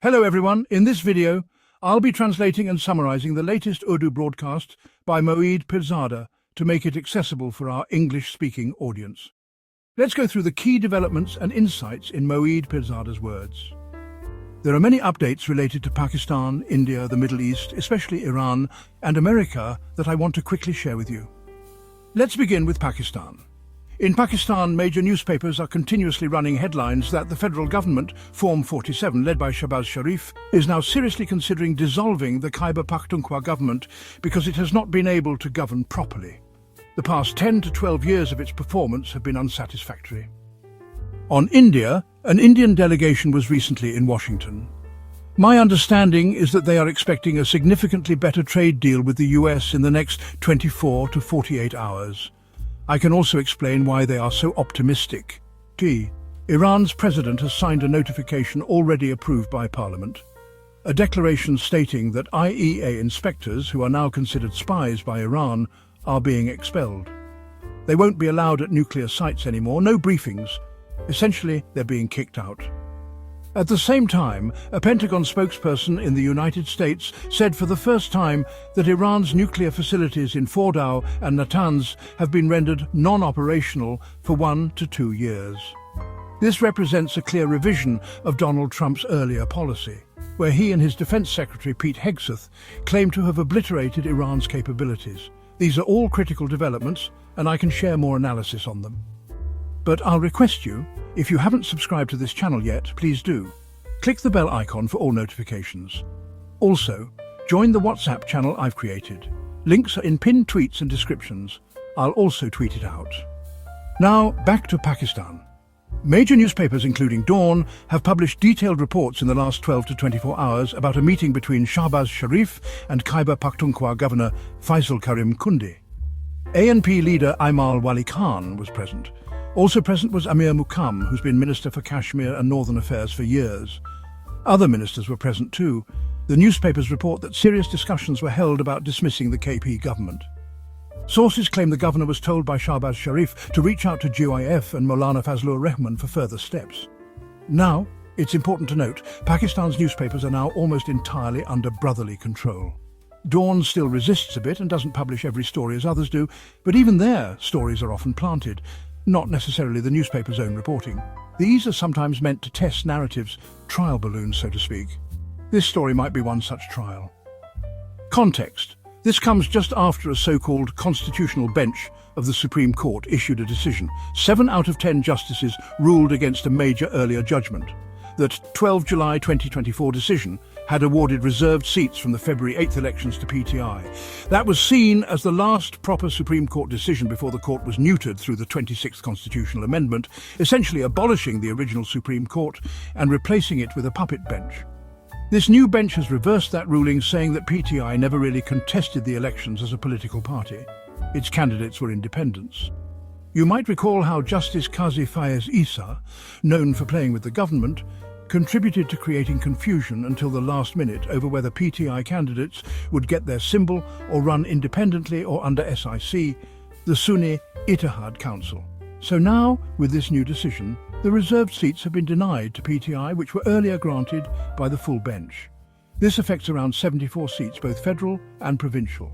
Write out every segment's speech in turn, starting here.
Hello everyone, in this video, I'll be translating and summarizing the latest Urdu broadcast by Moeed Pirzada to make it accessible for our English-speaking audience. Let's go through the key developments and insights in Moeed Pirzada's words. There are many updates related to Pakistan, India, the Middle East, especially Iran, and America that I want to quickly share with you. Let's begin with Pakistan. In Pakistan, major newspapers are continuously running headlines that the federal government, Form 47, led by Shahbaz Sharif, is now seriously considering dissolving the Khyber Pakhtunkhwa government because it has not been able to govern properly. The past 10 to 12 years of its performance have been unsatisfactory. On India, an Indian delegation was recently in Washington. My understanding is that they are expecting a significantly better trade deal with the US in the next 24 to 48 hours. I can also explain why they are so optimistic. Iran's president has signed a notification already approved by Parliament. A declaration stating that IEA inspectors, who are now considered spies by Iran, are being expelled. They won't be allowed at nuclear sites anymore, no briefings. Essentially, they're being kicked out. At the same time, a Pentagon spokesperson in the United States said for the first time that Iran's nuclear facilities in Fordow and Natanz have been rendered non-operational for 1 to 2 years. This represents a clear revision of Donald Trump's earlier policy, where he and his Defense Secretary Pete Hegseth claimed to have obliterated Iran's capabilities. These are all critical developments, and I can share more analysis on them. But I'll request you, if you haven't subscribed to this channel yet, please do. Click the bell icon for all notifications. Also, join the WhatsApp channel I've created. Links are in pinned tweets and descriptions. I'll also tweet it out. Now, back to Pakistan. Major newspapers including Dawn have published detailed reports in the last 12 to 24 hours about a meeting between Shahbaz Sharif and Khyber Pakhtunkhwa Governor Faisal Karim Kundi. ANP leader Aimal Wali Khan was present. Also present was Amir Muqam, who's been Minister for Kashmir and Northern Affairs for years. Other ministers were present too. The newspapers report that serious discussions were held about dismissing the KP government. Sources claim the governor was told by Shahbaz Sharif to reach out to GIF and Maulana Fazlur Rahman for further steps. Now, it's important to note, Pakistan's newspapers are now almost entirely under brotherly control. Dawn still resists a bit and doesn't publish every story as others do, but even their stories are often planted. Not necessarily the newspaper's own reporting. These are sometimes meant to test narratives, trial balloons, so to speak. This story might be one such trial. Context. This comes just after a so-called constitutional bench of the Supreme Court issued a decision. 7 out of 10 justices ruled against a major earlier judgment. That 12 July 2024 decision had awarded reserved seats from the February 8th elections to PTI. That was seen as the last proper Supreme Court decision before the court was neutered through the 26th constitutional amendment, essentially abolishing the original Supreme Court and replacing it with a puppet bench. This new bench has reversed that ruling, saying that PTI never really contested the elections as a political party. Its candidates were independents. You might recall how Justice Qazi Faiz Isa, known for playing with the government, contributed to creating confusion until the last minute over whether PTI candidates would get their symbol or run independently or under SIC, the Sunni Ittihad Council. So now, with this new decision, the reserved seats have been denied to PTI, which were earlier granted by the full bench. This affects around 74 seats, both federal and provincial.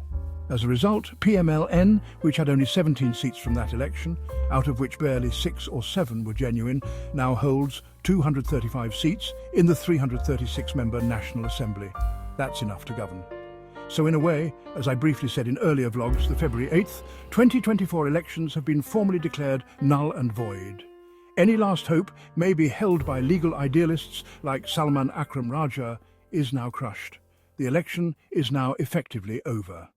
As a result, PMLN, which had only 17 seats from that election, out of which barely 6 or 7 were genuine, now holds 235 seats in the 336-member National Assembly. That's enough to govern. So in a way, as I briefly said in earlier vlogs, the February 8th, 2024 elections have been formally declared null and void. Any last hope, maybe held by legal idealists like Salman Akram Raja, is now crushed. The election is now effectively over.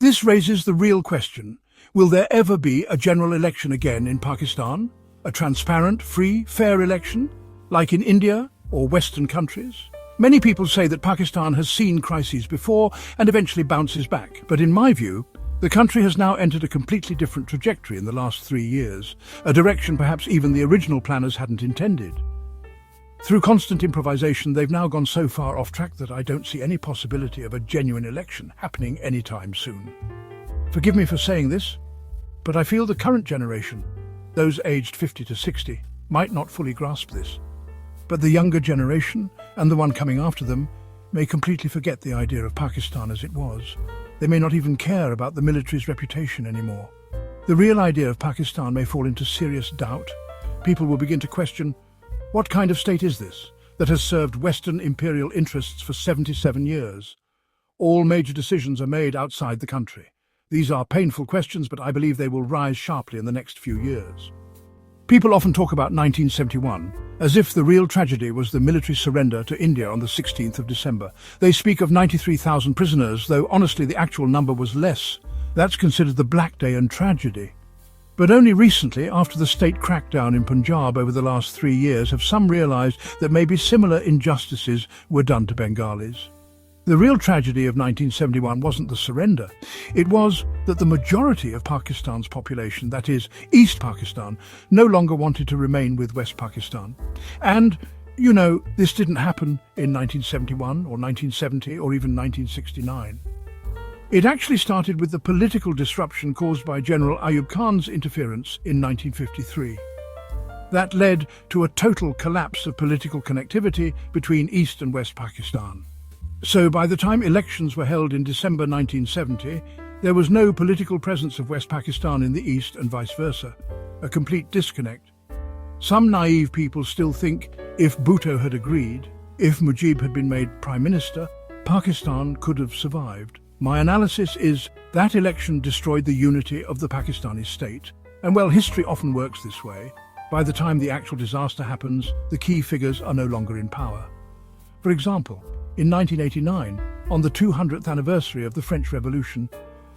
This raises the real question: will there ever be a general election again in Pakistan? A transparent, free, fair election, like in India or Western countries? Many people say that Pakistan has seen crises before and eventually bounces back, but in my view, the country has now entered a completely different trajectory in the last 3 years, a direction perhaps even the original planners hadn't intended. Through constant improvisation, they've now gone so far off track that I don't see any possibility of a genuine election happening anytime soon. Forgive me for saying this, but I feel the current generation, those aged 50 to 60, might not fully grasp this. But the younger generation and the one coming after them may completely forget the idea of Pakistan as it was. They may not even care about the military's reputation anymore. The real idea of Pakistan may fall into serious doubt. People will begin to question, what kind of state is this that has served Western imperial interests for 77 years? All major decisions are made outside the country. These are painful questions, but I believe they will rise sharply in the next few years. People often talk about 1971 as if the real tragedy was the military surrender to India on the 16th of December. They speak of 93,000 prisoners, though honestly the actual number was less. That's considered the Black Day and tragedy. But only recently, after the state crackdown in Punjab over the last 3 years, have some realized that maybe similar injustices were done to Bengalis. The real tragedy of 1971 wasn't the surrender. It was that the majority of Pakistan's population, that is, East Pakistan, no longer wanted to remain with West Pakistan. And, this didn't happen in 1971 or 1970 or even 1969. It actually started with the political disruption caused by General Ayub Khan's interference in 1953. That led to a total collapse of political connectivity between East and West Pakistan. So by the time elections were held in December 1970, there was no political presence of West Pakistan in the East and vice versa, a complete disconnect. Some naive people still think if Bhutto had agreed, if Mujib had been made Prime Minister, Pakistan could have survived. My analysis is that election destroyed the unity of the Pakistani state. And well, history often works this way. By the time the actual disaster happens, the key figures are no longer in power. For example, in 1989, on the 200th anniversary of the French Revolution,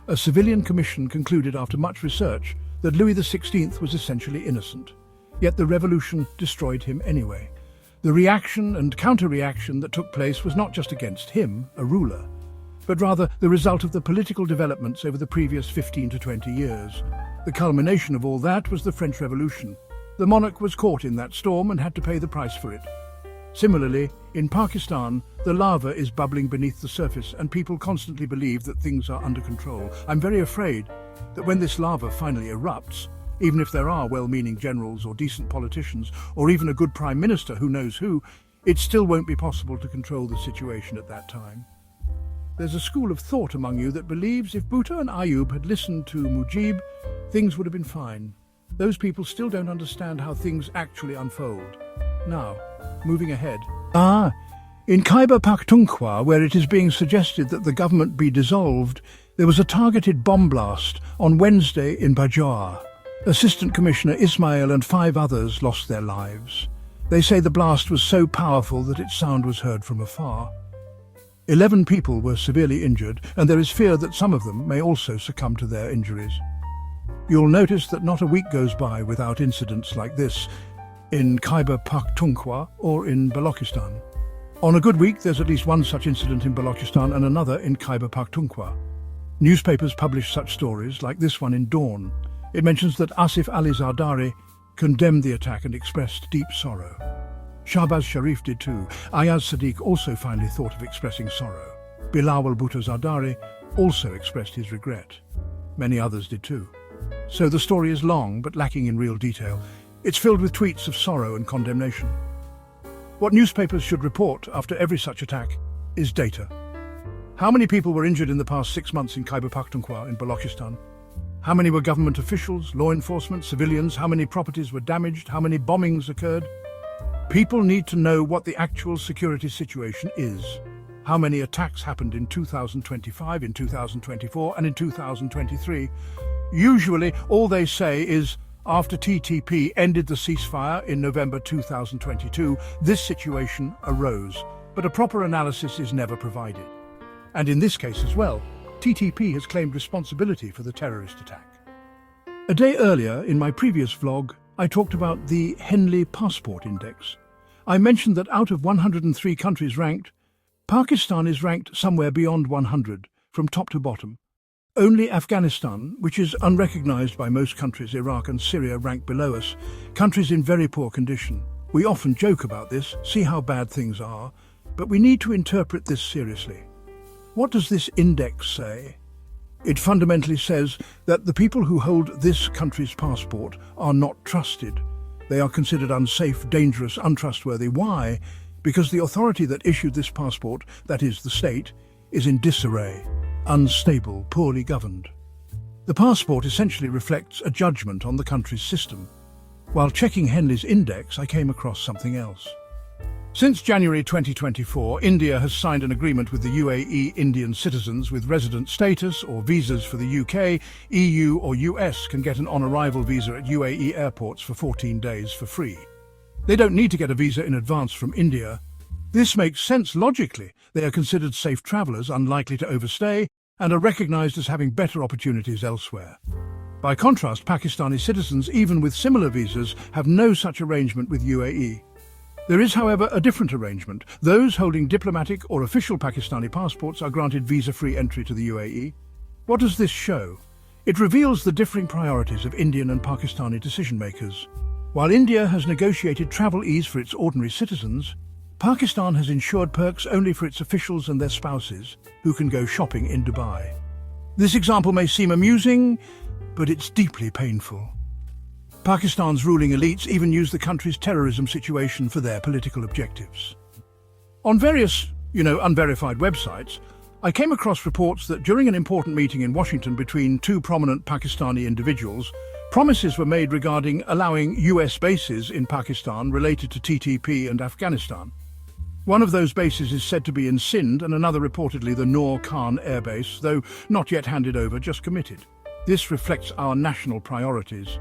a civilian commission concluded after much research that Louis XVI was essentially innocent. Yet the revolution destroyed him anyway. The reaction and counter-reaction that took place was not just against him, a ruler, but rather the result of the political developments over the previous 15 to 20 years. The culmination of all that was the French Revolution. The monarch was caught in that storm and had to pay the price for it. Similarly, in Pakistan, the lava is bubbling beneath the surface and people constantly believe that things are under control. I'm very afraid that when this lava finally erupts, even if there are well-meaning generals or decent politicians, or even a good prime minister who knows who, it still won't be possible to control the situation at that time. There's a school of thought among you that believes if Bhutto and Ayub had listened to Mujib, things would have been fine. Those people still don't understand how things actually unfold. Now, moving ahead. In Khyber Pakhtunkhwa, where it is being suggested that the government be dissolved, there was a targeted bomb blast on Wednesday in Bajar. Assistant Commissioner Ismail and 5 others lost their lives. They say the blast was so powerful that its sound was heard from afar. 11 people were severely injured, and there is fear that some of them may also succumb to their injuries. You'll notice that not a week goes by without incidents like this in Khyber Pakhtunkhwa or in Balochistan. On a good week, there's at least one such incident in Balochistan and another in Khyber Pakhtunkhwa. Newspapers publish such stories, like this one in Dawn. It mentions that Asif Ali Zardari condemned the attack and expressed deep sorrow. Shahbaz Sharif did too. Ayaz Sadiq also finally thought of expressing sorrow. Bilawal Bhutto Zardari also expressed his regret. Many others did too. So the story is long, but lacking in real detail. It's filled with tweets of sorrow and condemnation. What newspapers should report after every such attack is data. How many people were injured in the past 6 months in Khyber Pakhtunkhwa in Balochistan? How many were government officials, law enforcement, civilians? How many properties were damaged? How many bombings occurred? People need to know what the actual security situation is. How many attacks happened in 2025, in 2024, and in 2023? Usually, all they say is, after TTP ended the ceasefire in November 2022, this situation arose, but a proper analysis is never provided. And in this case as well, TTP has claimed responsibility for the terrorist attack. A day earlier, in my previous vlog, I talked about the Henley Passport Index. I mentioned that out of 103 countries ranked, Pakistan is ranked somewhere beyond 100, from top to bottom. Only Afghanistan, which is unrecognized by most countries, Iraq and Syria, rank below us, countries in very poor condition. We often joke about this, see how bad things are, but we need to interpret this seriously. What does this index say? It fundamentally says that the people who hold this country's passport are not trusted. They are considered unsafe, dangerous, untrustworthy. Why? because the authority that issued this passport, that is, the state, is in disarray, unstable, poorly governed. The passport essentially reflects a judgment on the country's system. While checking Henley's index, I came across something else. Since January 2024, India has signed an agreement with the UAE. Indian citizens with resident status or visas for the UK, EU or US can get an on-arrival visa at UAE airports for 14 days for free. They don't need to get a visa in advance from India. This makes sense logically. They are considered safe travellers, unlikely to overstay, and are recognised as having better opportunities elsewhere. By contrast, Pakistani citizens, even with similar visas, have no such arrangement with UAE. There is, however, a different arrangement. Those holding diplomatic or official Pakistani passports are granted visa-free entry to the UAE. What does this show? It reveals the differing priorities of Indian and Pakistani decision-makers. While India has negotiated travel ease for its ordinary citizens, Pakistan has ensured perks only for its officials and their spouses, who can go shopping in Dubai. This example may seem amusing, but it's deeply painful. Pakistan's ruling elites even use the country's terrorism situation for their political objectives. On various, unverified websites, I came across reports that during an important meeting in Washington between two prominent Pakistani individuals, promises were made regarding allowing US bases in Pakistan related to TTP and Afghanistan. One of those bases is said to be in Sindh and another reportedly the Noor Khan Air Base, though not yet handed over, just committed. This reflects our national priorities.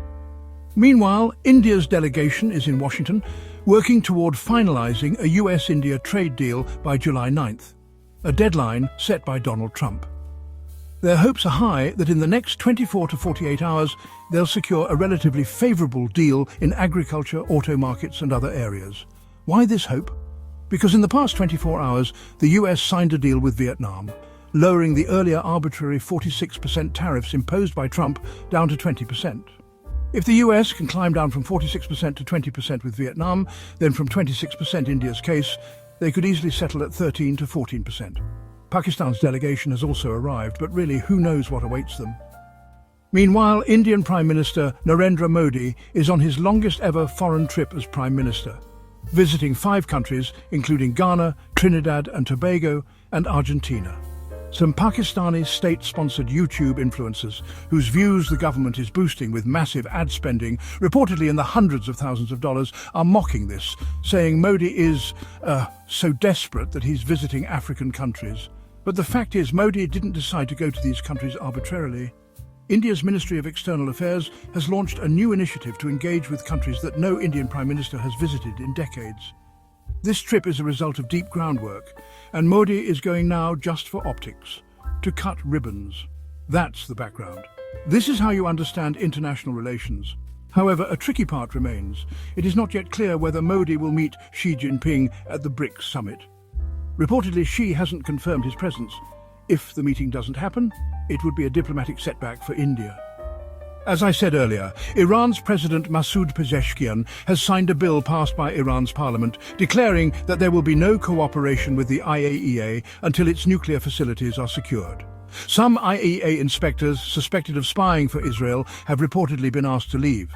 Meanwhile, India's delegation is in Washington, working toward finalising a US-India trade deal by July 9th, a deadline set by Donald Trump. Their hopes are high that in the next 24 to 48 hours, they'll secure a relatively favourable deal in agriculture, auto markets and other areas. Why this hope? Because in the past 24 hours, the US signed a deal with Vietnam, lowering the earlier arbitrary 46% tariffs imposed by Trump down to 20%. If the US can climb down from 46% to 20% with Vietnam, then from 26% India's case, they could easily settle at 13 to 14%. Pakistan's delegation has also arrived, but really, who knows what awaits them? Meanwhile, Indian Prime Minister Narendra Modi is on his longest ever foreign trip as Prime Minister, visiting 5 countries, including Ghana, Trinidad and Tobago, and Argentina. Some Pakistani state-sponsored YouTube influencers, whose views the government is boosting with massive ad spending, reportedly in the hundreds of thousands of dollars, are mocking this, saying Modi is, so desperate that he's visiting African countries. But the fact is, Modi didn't decide to go to these countries arbitrarily. India's Ministry of External Affairs has launched a new initiative to engage with countries that no Indian Prime Minister has visited in decades. This trip is a result of deep groundwork, and Modi is going now just for optics, to cut ribbons. That's the background. This is how you understand international relations. However, a tricky part remains. It is not yet clear whether Modi will meet Xi Jinping at the BRICS summit. Reportedly, Xi hasn't confirmed his presence. If the meeting doesn't happen, it would be a diplomatic setback for India. As I said earlier, Iran's President Moeed Pirzada has signed a bill passed by Iran's parliament declaring that there will be no cooperation with the IAEA until its nuclear facilities are secured. Some IAEA inspectors suspected of spying for Israel have reportedly been asked to leave.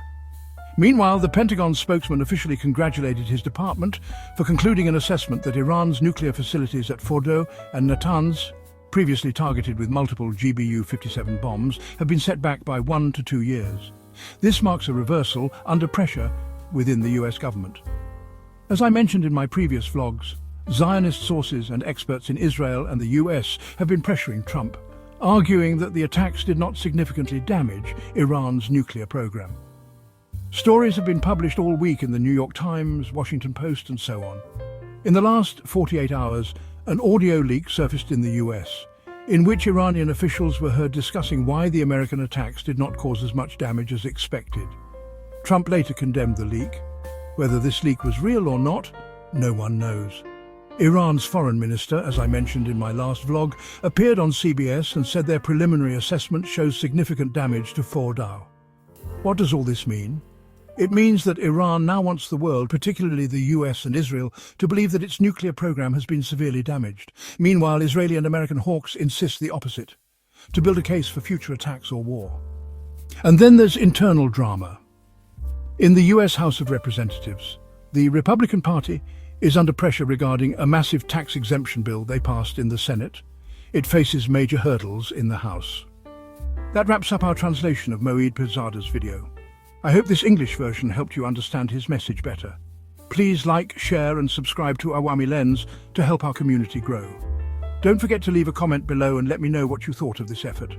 Meanwhile, the Pentagon spokesman officially congratulated his department for concluding an assessment that Iran's nuclear facilities at Fordow and Natanz, previously targeted with multiple GBU-57 bombs, have been set back by 1 to 2 years. This marks a reversal under pressure within the US government. As I mentioned in my previous vlogs, Zionist sources and experts in Israel and the US have been pressuring Trump, arguing that the attacks did not significantly damage Iran's nuclear program. Stories have been published all week in the New York Times, Washington Post, and so on. In the last 48 hours, an audio leak surfaced in the US, in which Iranian officials were heard discussing why the American attacks did not cause as much damage as expected. Trump later condemned the leak. Whether this leak was real or not, no one knows. Iran's foreign minister, as I mentioned in my last vlog, appeared on CBS and said their preliminary assessment shows significant damage to Fordow. What does all this mean? It means that Iran now wants the world, particularly the US and Israel, to believe that its nuclear program has been severely damaged. Meanwhile, Israeli and American hawks insist the opposite, to build a case for future attacks or war. And then there's internal drama. In the US House of Representatives, the Republican Party is under pressure regarding a massive tax exemption bill they passed in the Senate. It faces major hurdles in the House. That wraps up our translation of Moeed Pirzada's video. I hope this English version helped you understand his message better. Please like, share and subscribe to Awami Lens to help our community grow. Don't forget to leave a comment below and let me know what you thought of this effort.